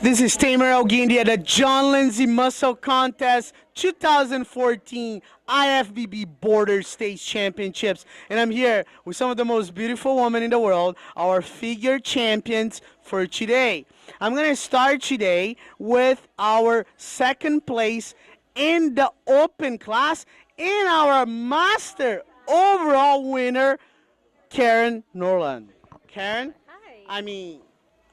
This is Tamer Guindy at the John Lindsay Muscle Contest 2014 IFBB Border States Championships. And I'm here with some of the most beautiful women in the world, our figure champions for today. I'm going to start today with our second place in the open class and our master overall winner, Karen Noland. Karen? Hi.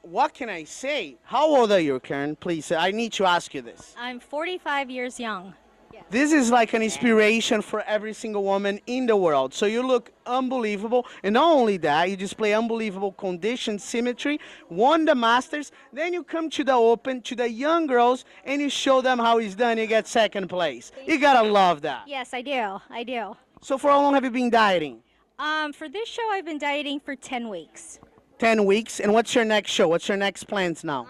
What can I say? How old are you, Karen? Please, I need to ask you this. I'm 45 years young. Yes. This is like an inspiration for every single woman in the world. So you look unbelievable. And not only that, you display unbelievable condition, symmetry, won the Masters. Then you come to the Open, to the young girls, and you show them how it's done. You get second place. You gotta love that. Yes, I do. I do. So for how long have you been dieting? For this show, I've been dieting for 10 weeks. 10 weeks. And what's your next show? What's your next plans now?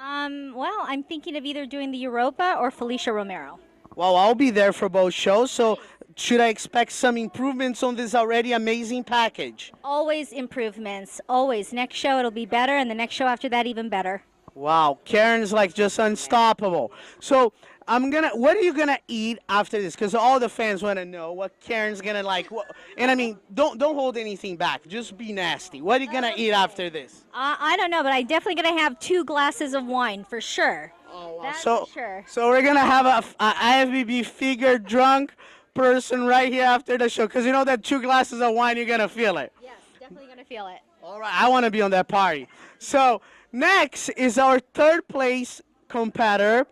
Well, I'm thinking of either doing the Europa or Felicia Romero. Well, I'll be there for both shows. So should I expect some improvements on this already amazing package? Always improvements. Always. Next show, it'll be better, and the next show after that, even better. Wow, Karen's like just unstoppable. So what are you gonna eat after this? Because all the fans want to know what Karen's gonna like. And don't hold anything back. Just be nasty. What are you gonna eat after this? I don't know, but I'm definitely going to have 2 glasses of wine for sure. Oh, wow. That's So, for sure. so we're gonna have a IFBB figure drunk person right here after the show. Because you know that 2 glasses of wine, you're gonna feel it. Yes, definitely going to feel it. All right, I want to be on that party. So next is our third place competitor,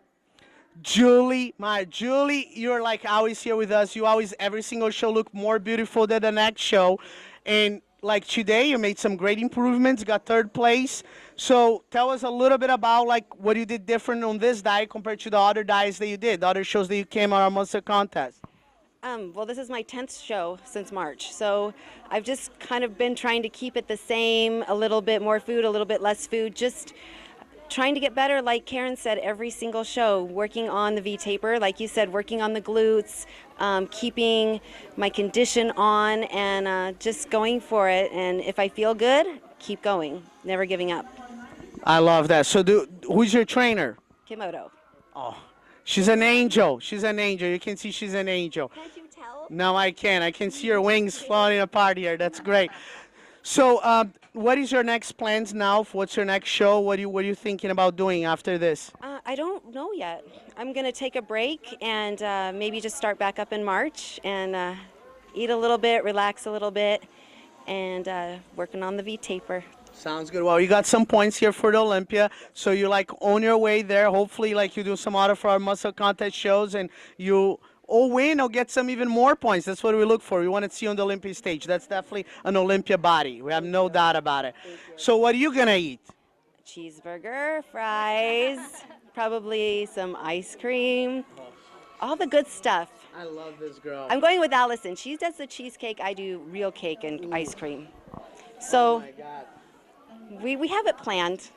Julie. Julie, you're like always here with us. You always, every single show, look more beautiful than the next show. And like today, you made some great improvements, got third place. So tell us a little bit about like what you did different on this diet compared to the other diets that you did, the other shows that you came on our Monster Contest. Well, this is my 10th show since March, so I've just kind of been trying to keep it the same, a little bit more food, a little bit less food, just trying to get better, like Karen said, every single show, working on the V-taper, like you said, working on the glutes, keeping my condition on, and just going for it. And if I feel good, keep going, never giving up. I love that. So who's your trainer? Kimoto. Oh, she's an angel. She's an angel. You can see she's an angel. Can't you tell? No, I can't. I can see your wings floating apart here. That's great. So, what is your next plans now? What's your next show? What are you thinking about doing after this? I don't know yet. I'm going to take a break and maybe just start back up in March and eat a little bit, relax a little bit, and working on the V-taper. Sounds good. Well, you got some points here for the Olympia, so you're like on your way there. Hopefully, like you do some other for our muscle contest shows, and you win or get some even more points. That's what we look for. We want to see you on the Olympia stage. That's definitely an Olympia body. We have no doubt about it. So what are you going to eat? Cheeseburger, fries, probably some ice cream, all the good stuff. I love this girl. I'm going with Allison. She does the cheesecake. I do real cake and ice cream. So Oh my God. we have it planned.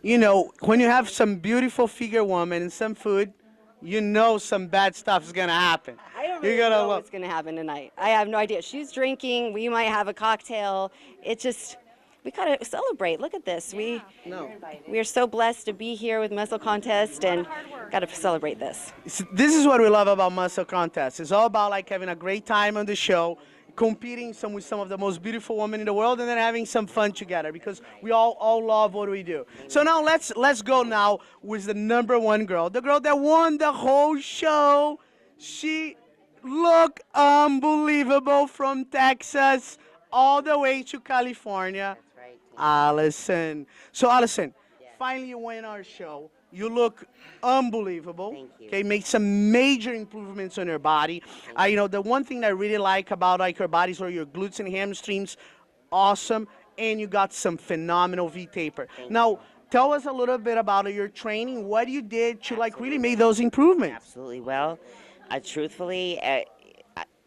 You know, when you have some beautiful figure woman and some food, you know some bad stuff is going to happen. I don't really know what's going to happen tonight. I have no idea. She's drinking. We might have a cocktail. It's just, we got to celebrate. Look at this. We are so blessed to be here with Muscle Contest and got to celebrate this. This is what we love about Muscle Contest. It's all about like having a great time on the show, competing with some of the most beautiful women in the world, and then having some fun together because we all love what we do. So now let's go now with the #1 girl, the girl that won the whole show. She looked unbelievable from Texas all the way to California. That's right. Allison. So Allison, finally you win our show. You look unbelievable. Thank you. Okay, make some major improvements on your body. You know, the one thing that I really like about like your bodies are your glutes and hamstrings, awesome, and you got some phenomenal V-taper. Now, tell us a little bit about your training. What you did to like really make those improvements? Absolutely. Well, truthfully,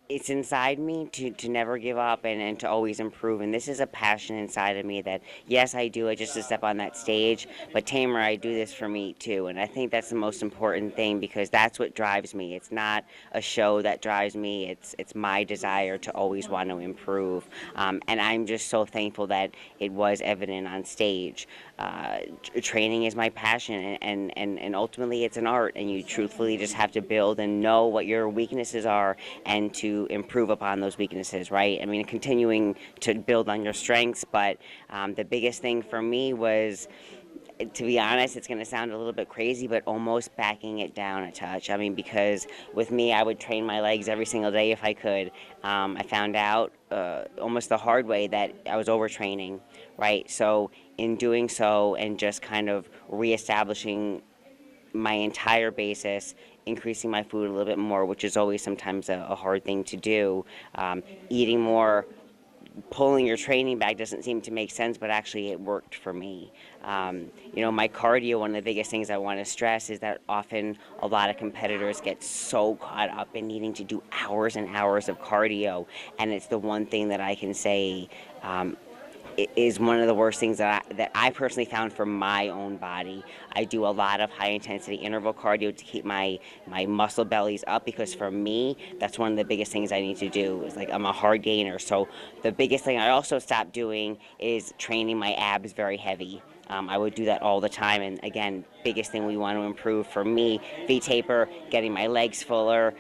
it's inside me to never give up and to always improve. And this is a passion inside of me that, yes, I do it just to step on that stage, but Tamer, I do this for me too. And I think that's the most important thing because that's what drives me. It's not a show that drives me. It's my desire to always want to improve. And I'm just so thankful that it was evident on stage. training is my passion, and ultimately it's an art, and you truthfully just have to build and know what your weaknesses are and to improve upon those weaknesses, right? I mean, continuing to build on your strengths, but the biggest thing for me was, to be honest, it's going to sound a little bit crazy, but almost backing it down a touch. I mean, because with me, I would train my legs every single day if I could. I found out almost the hard way that I was overtraining, right? So in doing so and just kind of reestablishing my entire basis, increasing my food a little bit more, which is always sometimes a hard thing to do, eating more, pulling your training back doesn't seem to make sense, but actually it worked for me. You know, my cardio, one of the biggest things I want to stress is that often a lot of competitors get so caught up in needing to do hours and hours of cardio, and it's the one thing that I can say is one of the worst things that I personally found for my own body. I do a lot of high intensity interval cardio to keep my muscle bellies up, because for me, that's one of the biggest things I need to do. Is like, I'm a hard gainer, so the biggest thing I also stopped doing is training my abs very heavy. I would do that all the time, and again, biggest thing we want to improve for me, V-taper, getting my legs fuller,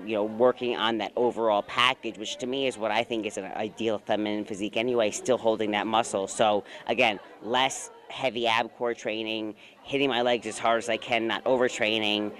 you know, working on that overall package, which to me is what I think is an ideal feminine physique anyway, still holding that muscle. So again, less heavy ab core training, hitting my legs as hard as I can, not overtraining,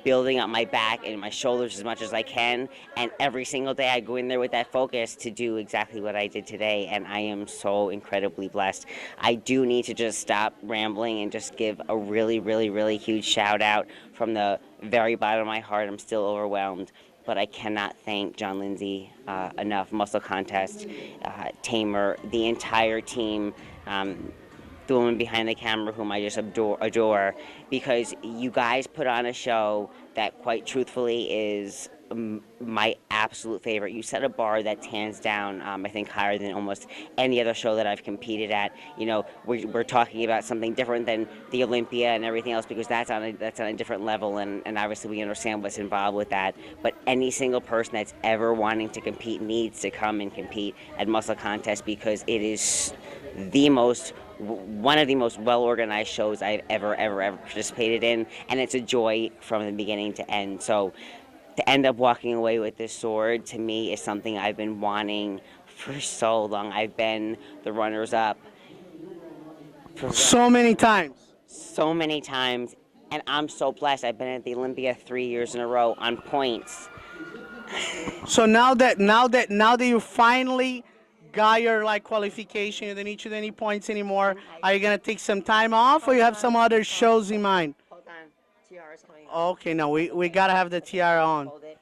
building up my back and my shoulders as much as I can, and every single day I go in there with that focus to do exactly what I did today, and I am so incredibly blessed. I do need to just stop rambling and just give a really, really, really huge shout out from the very bottom of my heart. I'm still overwhelmed, but I cannot thank John Lindsay enough. Muscle Contest, Tamer, the entire team, the woman behind the camera whom I just adore, because you guys put on a show that quite truthfully is my absolute favorite. You set a bar that's hands down, I think, higher than almost any other show that I've competed at. You know, we're talking about something different than the Olympia and everything else, because that's on a different level, and obviously we understand what's involved with that. But any single person that's ever wanting to compete needs to come and compete at Muscle Contest, because it is one of the most well-organized shows I've ever participated in, and it's a joy from the beginning to end. So to end up walking away with this sword, to me, is something I've been wanting for so long. I've been the runners-up for So many times. so many times, and I'm so blessed. I've been at the Olympia 3 years in a row on points. So now that you finally got your qualification, you don't need to do any points anymore, are you gonna take some time off, or you have some other shows in mind? Hold on, TR is coming. Okay, no, we gotta have the tiara on. Hold it.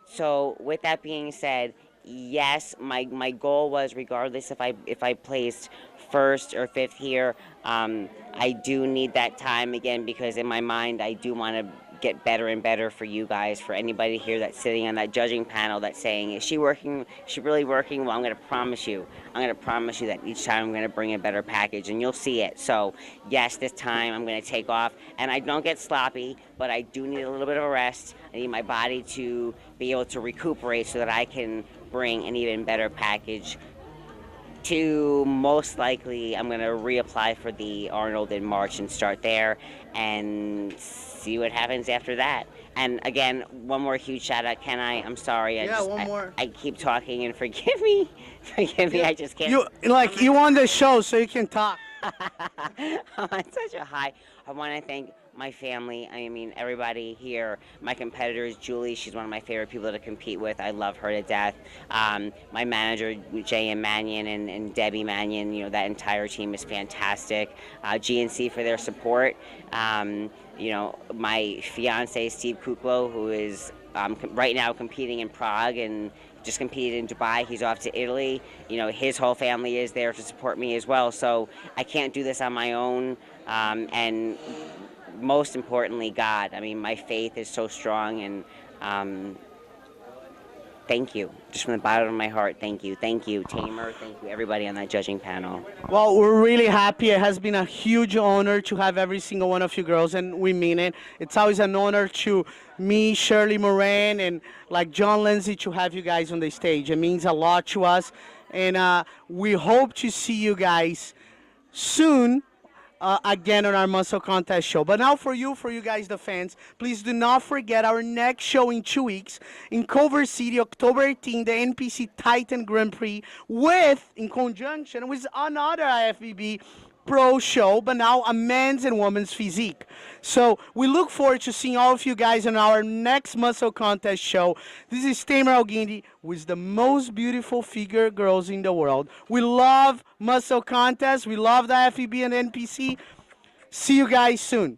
So with that being said, yes, my goal was, regardless if I placed first or fifth here, I do need that time again, because in my mind I do want to get better and better for you guys, for anybody here that's sitting on that judging panel that's saying, is she working? Is she really working? Well, I'm going to promise you that each time I'm going to bring a better package, and you'll see it. So yes, this time I'm going to take off, and I don't get sloppy, but I do need a little bit of a rest. I need my body to be able to recuperate so that I can bring an even better package. To most likely, I'm going to reapply for the Arnold in March and start there and see what happens after that. And again, one more huge shout out. Can I? I'm sorry. One more. I keep talking, and forgive me. Forgive me. I just can't. You on the show, so you can talk. I'm on such a high. I want to thank my family. I mean, everybody here, my competitors. Julie, she's one of my favorite people to compete with. I love her to death. My manager, J.M. Mannion, and Debbie Mannion, you know, that entire team is fantastic. GNC for their support. You know, my fiance, Steve Kuklo, who is right now competing in Prague and just competed in Dubai. He's off to Italy. You know, his whole family is there to support me as well. So I can't do this on my own. And most importantly, God. I mean, my faith is so strong, and thank you. Just from the bottom of my heart, thank you. Thank you, Tamer. Thank you, everybody on that judging panel. Well, we're really happy. It has been a huge honor to have every single one of you girls, and we mean it. It's always an honor to me, Shirley Moran, and John Lindsay, to have you guys on the stage. It means a lot to us, and we hope to see you guys soon again on our muscle contest show. But now for you guys, the fans, please do not forget our next show in 2 weeks in Culver City, October 18, the NPC Titan Grand Prix in conjunction with another IFBB pro show, but now a men's and women's physique. So we look forward to seeing all of you guys on our next muscle contest show. This is Tamer Guindy with the most beautiful figure girls in the world. We love muscle contests. We love the IFBB and NPC. See you guys soon.